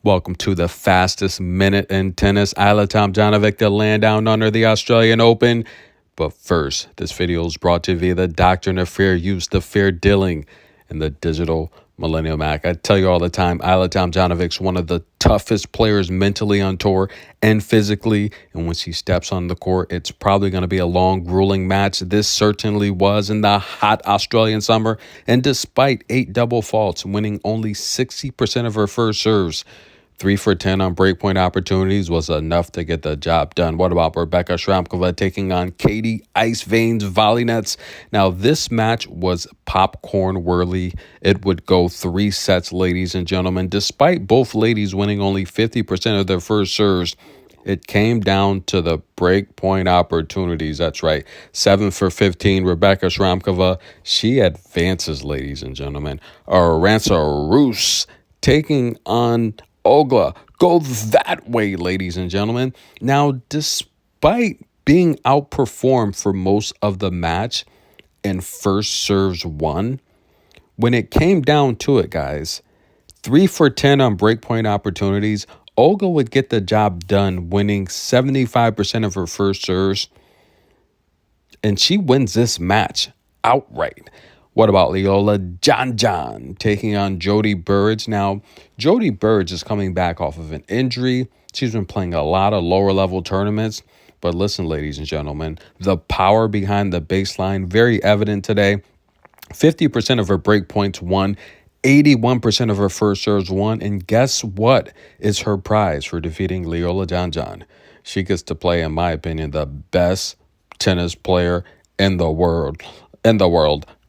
Welcome to the fastest minute in tennis. Ajla Tomljanovic to land down under the Australian Open. But first, this video is brought to you via the doctrine of fair use, the fair dealing, and the digital Millennium Act. I tell you all the time, Ajla Tomljanovic's one of the toughest players mentally on tour and physically. And when she steps on the court, it's probably going to be a long, grueling match. This certainly was in the hot Australian summer. And despite 8 double faults, winning only 60% of her first serves, 3 for 10 on breakpoint opportunities was enough to get the job done. What about Rebecca Shramkova taking on Katie Ice Veins volley nets? Now, this match was popcorn worthy. It would go 3 sets, ladies and gentlemen. Despite both ladies winning only 50% of their first serves, it came down to the breakpoint opportunities. That's right. 7 for 15. Rebecca Shramkova, she advances, ladies and gentlemen. Arantxa Rus taking on Olga. Go that way, ladies and gentlemen. Now, despite being outperformed for most of the match in first serves won, when it came down to it, guys, 3 for 10 on breakpoint opportunities, Olga would get the job done, winning 75% of her first serves, and she wins this match outright. What about Leola John taking on Jody Burrage? Now, Jody Burrage is coming back off of an injury. She's been playing a lot of lower-level tournaments. But listen, ladies and gentlemen, the power behind the baseline, very evident today. 50% of her break points won. 81% of her first serves won. And guess what is her prize for defeating Leola John? She gets to play, in my opinion, the best tennis player in the world.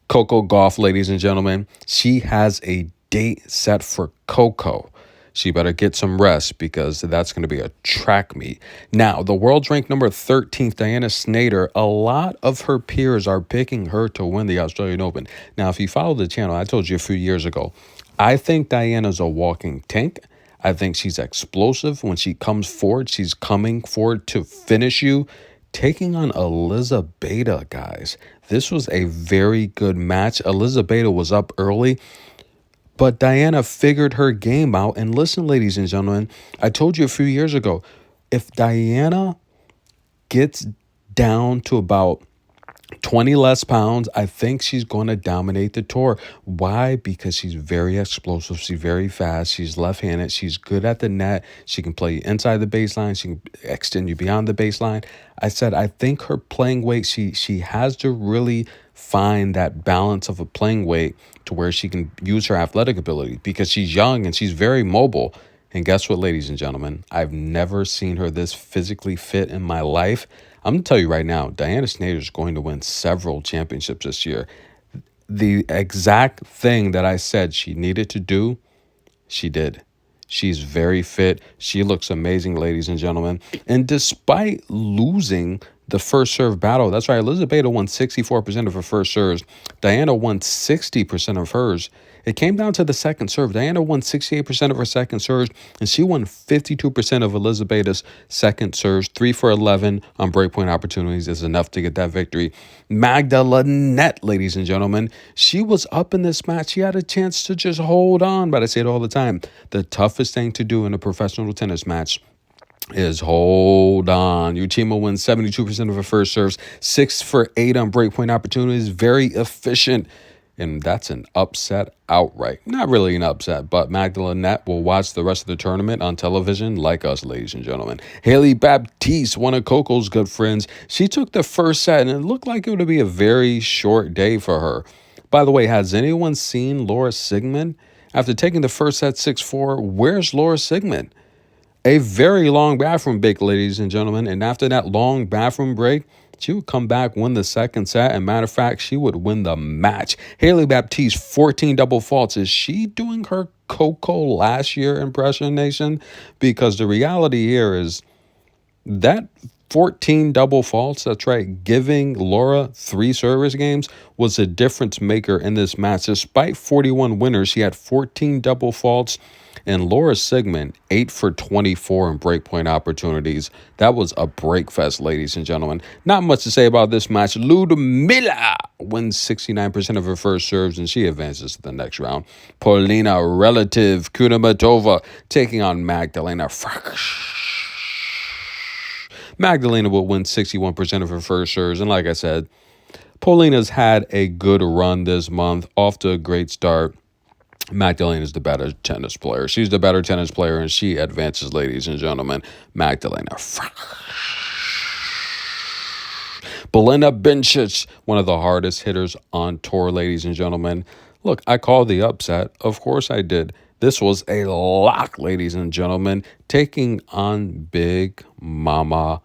Coco Gauff, ladies and gentlemen, she has a date set for Coco. She better get some rest because that's going to be a track meet. Now, the world's ranked number 13th, Diana Shnaider, a lot of her peers are picking her to win the Australian Open. Now, if you follow the channel, I told you a few years ago, I think Diana's a walking tank. I think she's explosive. When she comes forward, she's coming forward to finish you. Taking on Elizabeth, guys. This was a very good match. Elizabeth was up early, but Diana figured her game out. And listen, ladies and gentlemen, I told you a few years ago, if Diana gets down to about 20 less pounds, I think she's going to dominate the tour. Why? Because she's very explosive. She's very fast. She's left-handed. She's good at the net. She can play inside the baseline. She can extend you beyond the baseline. I said, I think her playing weight, she has to really find that balance of a playing weight to where she can use her athletic ability because she's young and she's very mobile. And guess what, ladies and gentlemen? I've never seen her this physically fit in my life. I'm going to tell you right now, Diana Shnaider is going to win several championships this year. The exact thing that I said she needed to do, she did. She's very fit. She looks amazing, ladies and gentlemen. And despite losing the first serve battle, that's right, Elizabeth won 64% of her first serves. Diana won 60% of hers. It came down to the second serve. Diana won 68% of her second serves, and she won 52% of Elizabeth's second serves. 3 for 11 on breakpoint opportunities is enough to get that victory. Magdalena, ladies and gentlemen, she was up in this match. She had a chance to just hold on, but I say it all the time. The toughest thing to do in a professional tennis match is hold on. Uchima wins 72% of her first serves, 6 for 8 on breakpoint opportunities. Very efficient. And that's an upset outright. Not really an upset, but Magdalena will watch the rest of the tournament on television like us, ladies and gentlemen. Haley Baptiste, one of Coco's good friends, she took the first set, and it looked like it would be a very short day for her. By the way, has anyone seen Laura Siegemund? After taking the first set 6-4, where's Laura Siegemund? A very long bathroom break, ladies and gentlemen. And after that long bathroom break, she would come back, win the second set. And matter of fact, she would win the match. Haley Baptiste, 14 double faults. Is she doing her Coco last year impersonation? Because the reality here is That 14 double faults, that's right, giving Laura 3 service games was a difference maker in this match. Despite 41 winners, she had 14 double faults. And Laura Sigmund, 8 for 24 in breakpoint opportunities. That was a break fest, ladies and gentlemen. Not much to say about this match. Ludmila wins 69% of her first serves, and she advances to the next round. Polina relative Kunamatova taking on Magdalena Frech. Magdalena will win 61% of her first serves. And like I said, Polina's had a good run this month, off to a great start. Magdalena is the better tennis player. She's the better tennis player, and she advances, ladies and gentlemen. Magdalena. Belinda Bencic, one of the hardest hitters on tour, ladies and gentlemen. Look, I called the upset. Of course I did. This was a lock, ladies and gentlemen, taking on Big Mama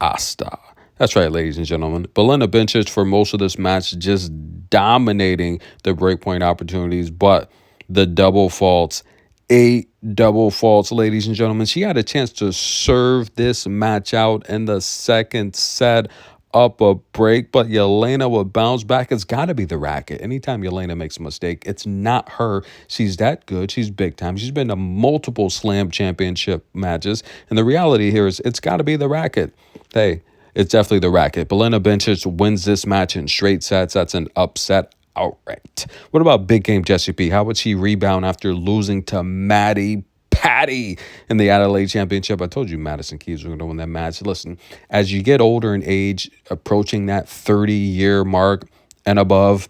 Asta. That's right, ladies and gentlemen. Belinda Bencic for most of this match just dominating the breakpoint opportunities, but the double faults, 8 double faults, ladies and gentlemen. She had a chance to serve this match out in the second set up a break, but Jelena would bounce back. It's got to be the racket. Anytime Jelena makes a mistake, it's not her. She's that good. She's big time. She's been to multiple slam championship matches. And the reality here is it's got to be the racket. Hey, it's definitely the racket. Belinda Bencic wins this match in straight sets. That's an upset outright. What about big game Jessie P? How would she rebound after losing to Maddie Patty in the Adelaide Championship? I told you Madison Keys were going to win that match. Listen, as you get older in age, approaching that 30-year mark and above,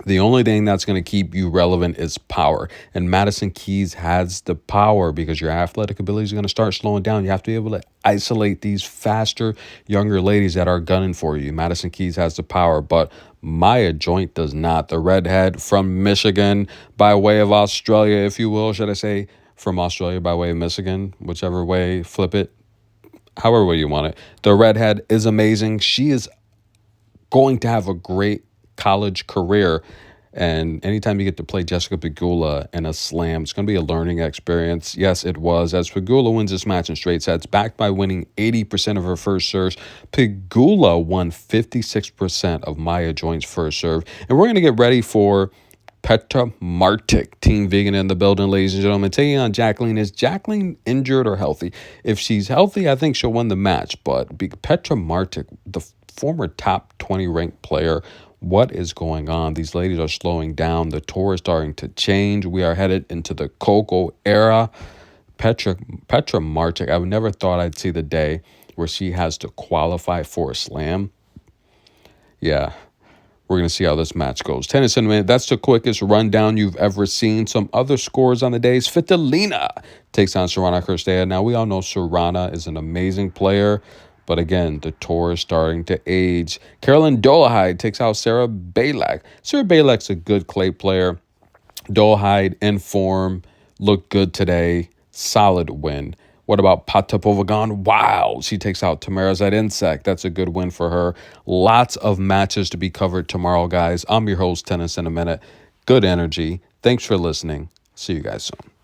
the only thing that's going to keep you relevant is power. And Madison Keys has the power because your athletic abilities are going to start slowing down. You have to be able to isolate these faster, younger ladies that are gunning for you. Madison Keys has the power, but Maya Joint does not. The redhead from Michigan by way of Australia, if you will, should I say, from Australia by way of Michigan, whichever way, flip it, however way you want it. The redhead is amazing. She is going to have a great college career, and anytime you get to play Jessica Pegula in a slam, it's going to be a learning experience. Yes, it was, as Pegula wins this match in straight sets, backed by winning 80% of her first serves. Pegula won 56% of Maya Joint's first serve, and we're going to get ready for Petra Martic, Team Vegan in the building, ladies and gentlemen. Taking on Jacqueline. Is Jacqueline injured or healthy? If she's healthy, I think she'll win the match, but Petra Martic, the former top 20 ranked player, what is going on? These ladies are slowing down. The tour is starting to change. We are headed into the Coco era. Petra Martic, I never thought I'd see the day where she has to qualify for a slam. Yeah, we're going to see how this match goes. Tennis in a minute. That's the quickest rundown you've ever seen. Some other scores on the day. Svitolina takes on Sorana Cirstea. Now, we all know Sorana is an amazing player, but again, the tour is starting to age. Caroline Dolehide takes out Sarah Balak. Sarah Balak's a good clay player. Dolehide in form, looked good today. Solid win. What about Potapova gone wild? She takes out Tamara Zadinsek. That's a good win for her. Lots of matches to be covered tomorrow, guys. I'm your host, Tennis in a Minute. Good energy. Thanks for listening. See you guys soon.